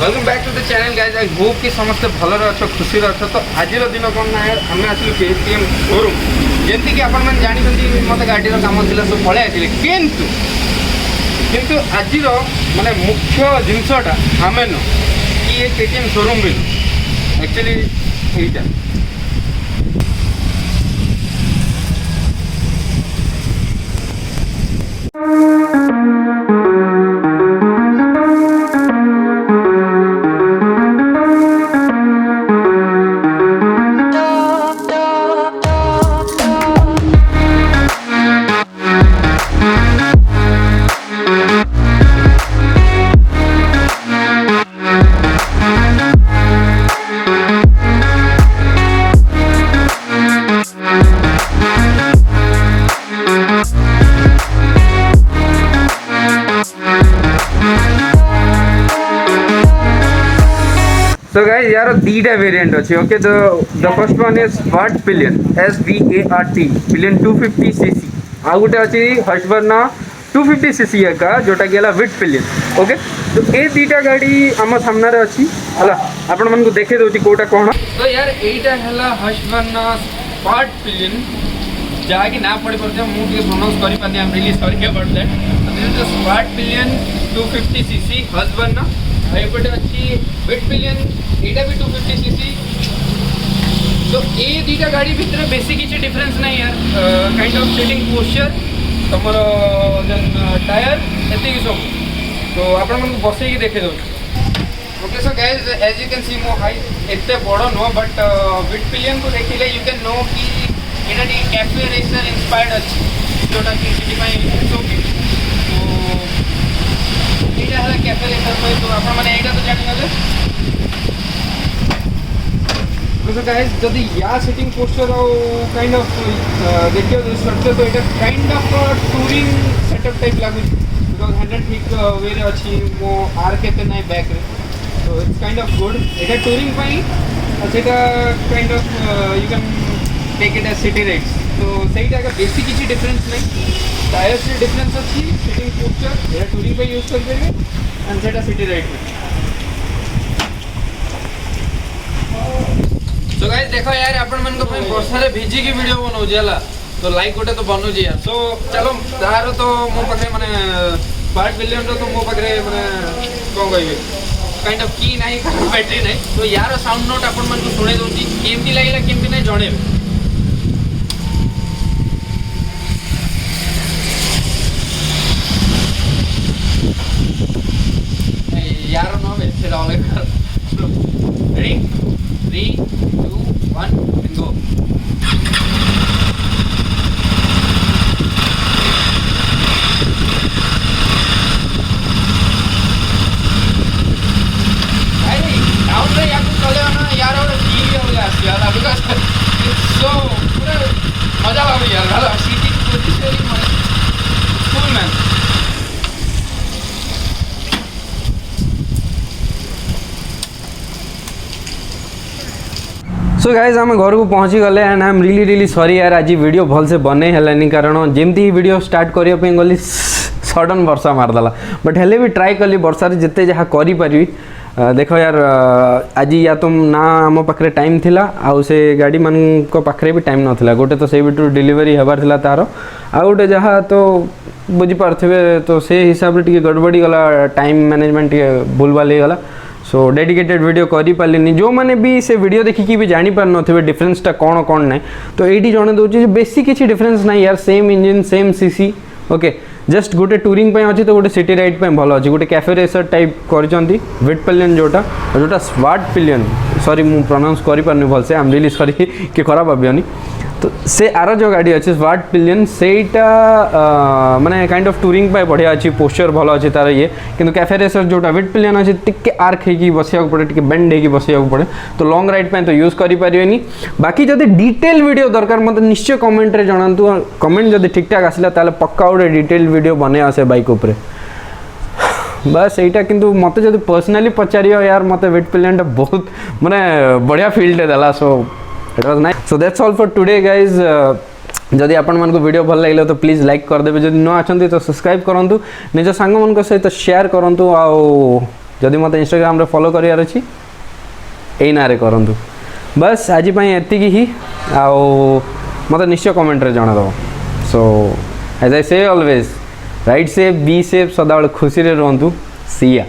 Welcome back to the channel guys. I hope कि समस्त भलर अच्छो खुशी अच्छो। तो आज दिन कौन ना यार आम आसलु KTM शोरूम जमती कि आपण मैंने जानते मत गाड़ी कम थी सब पलि आसे किंतु आज माने मुख्य जिनसटा आम न कि ये KTM शोरूम भी एक्चुअली यहीटा So guys, यार दीटा वेरिएंट अच्छे। Okay, the first one is Svartpilen SVART pilen 250cc। आ गोटे अच्छी हर्षवर्ना 250cc का जोटा कि विट पिलियन। ओके, तो ये दीटा गाड़ी आम सामने अच्छी है आपण मन को देखे दूसरी कोटा कौन। तो यार यहीटा है हर्षवर्ना स्वाट पिलियन जहाँकि ना पढ़ी पार्थ मुझे प्रोनाउंस कर really sorry about that. This is the Svartpilen 250cc Husqvarna. एपटे अच्छी वेट पिलियन यहाँ भी 250cc। तो ये दुटा गाड़ी भितर बेसी किसी डिफरेंस नहीं यार। काइंड ऑफ सीटिंग पोस्चर तुम टायर ये सब तो आपण मन बसई देखे दो। Okay, so guys as you can see मो हाइट एते बड़ नुह बट वेट पिलियन को देखिले यू कैन नो कि यहाँ कैफे रेसर इंस्पायर्ड अच्छी जोटा कि ओके। तो यहाँ है कैफे रेसर पे तो आप यहाँ तो जाने तो गाइस जदि या सेटिंग पोस्चर काइंड ऑफ देखिए स्ट्रक्चर तो यहाँ kind of touring setup type लगुच बिकॉज हैंडल ठीक वे अच्छी मो आर के ना बैक रे तो इट्स काइंड ऑफ गुड। यहाँ टूरिंग सेटा kind of you can take it as city rides. तो सहीटा बेसी किसी डिफरेंस नहीं। टायर से डिफरेंस अच्छी सीटिंग पोस्चर यहाँ टूरिंग पे यूज कर देंगे एंड सेटा सिटी राइड पे। तो गाइस देखो यार आपण मन को वर्षा रे भिजी की वीडियो बनाउजी हला तो लाइक गोटे तो बनउजी यार। सो चलो तार तो मो पाखे माने स्वाट पिलियन तो मो पाखे माने कोन कहबे काइंड ऑफ की नहीं बैटरी नहीं। तो यार साउंड नोट आपण मन को सुने दोची केमती लागला केमती नहीं जणेबे। यार नो बे से लगे रेडी 3 2 1 एंड गो। भाई डाउन रे यार चले ना यार और फील हो गया यार बिकॉज़ इट्स सो पूरा मजा आ गया यार seating position cool man. So guys आम घर को पहुँची गले and I am really sorry यार आज वीडियो भल से बने हेलानी कारण जमती वीडियो स्टार्ट करने गली सडन वर्षा मारदेला बट हेले भी ट्राई कली वर्षार जिते जहाँ करी। देख यार आज या तो ना आम पाखे टाइम थिला आउ से गाड़ी मान पाखे भी टाइम नाला गोटे तो से भितर डिलीवरी हबार थिला तार आ गोटे जहाँ तो बुझीपारे तो से हिसाब से गड़बड़ी गला टाइम मैनेजमेंट भूलभाल गला। सो डेडिकेटेड वीडियो करी पार्लिनी जो मैंने भी से वीडियो देखिकी भी जानी पार नथिबे डिफरेंसटा कौन कौन ना तो ये जणे दूसरी बेसी किसी डिफरेंस ना यार same engine same CC. Okay, just गोटे टूरिंग पे अच्छी तो गोटे सिटी राइड पे भल अच्छी गोटे कैफे रेसर टाइप करचंती वेट पिलियन जोटा स्वाट पिलियन सॉरी मु प्रोनाउंस करि पारनी भल से आई एम रियली सॉरी कि खराब भाबियोनी। तो से आर जो गाड़ी अच्छे स्वाट पिलियन सेटा माने काइंड ऑफ टूरिंग पे बढ़िया अच्छी पोस्चर भल अच्छे तार ये किंतु कैफे रेसर जोटा वेट पिलियन अच्छे टिके आर्क होगी बसिया पड़े टिके बेंड होगी बसिया पड़े तो लॉन्ग राइड पे तो यूज करि परिबेनी। बाकी जदि डिटेल वीडियो दरकार मत निश्चय कमेंट रे जणांतु कमेंट जदि ठीक ठाक आसिला ताले पक्का गोटे डिटेल वीडियो बने आसे बाइक उपरे बस यहीटा किंतु मत जब पर्सनाली पचार यार मत वेट पिलियन बहुत माने बढ़िया फील्ड देला। So it was nice. So that's all for today guys. जदि आपण मन को वीडियो भल लगे तो प्लीज लाइक करदे जदि न आछंती तो सब्सक्राइब करंतु निज सांग मन को सहित शेयर करंतु आ जदि मत इंस्टाग्राम रे फॉलो करियार अछि एई ना रे करंतु बस आज एति ही आओ मत निश्चय कमेंट रे जणा दो सो as I say always ride safe be safe सदाबेले खुशी रे रहंतु सी या।